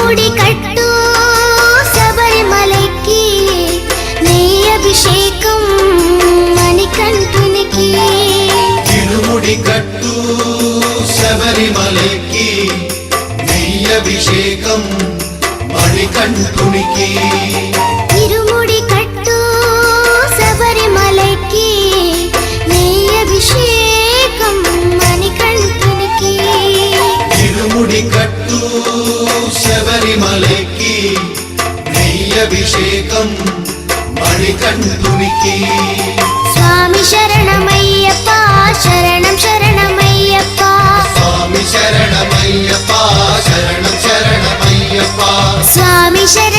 తిరుముడి కట్టు శబరిమలకి నెయ్యి అభిషేకం మణికంఠునికి తిరుముడి కట్టు శబరిమలకి నెయ్యి అభిషేకం మణికంఠునికి తిరుముడి కట్టు శబరిమలకి నెయ్యి అభిషేకం మణికంఠునికి తిరుముడి కట్టు శబరిమలకి నెయ్యి అభిషేకం మణికంఠునికి స్వామి శరణమయ్యప్ప శరణం శరణమయ్యప్ప స్వామి శరణమయ్యప్ప శరణం శరణమయ్యప్ప స్వామి శరణమయ్యప్ప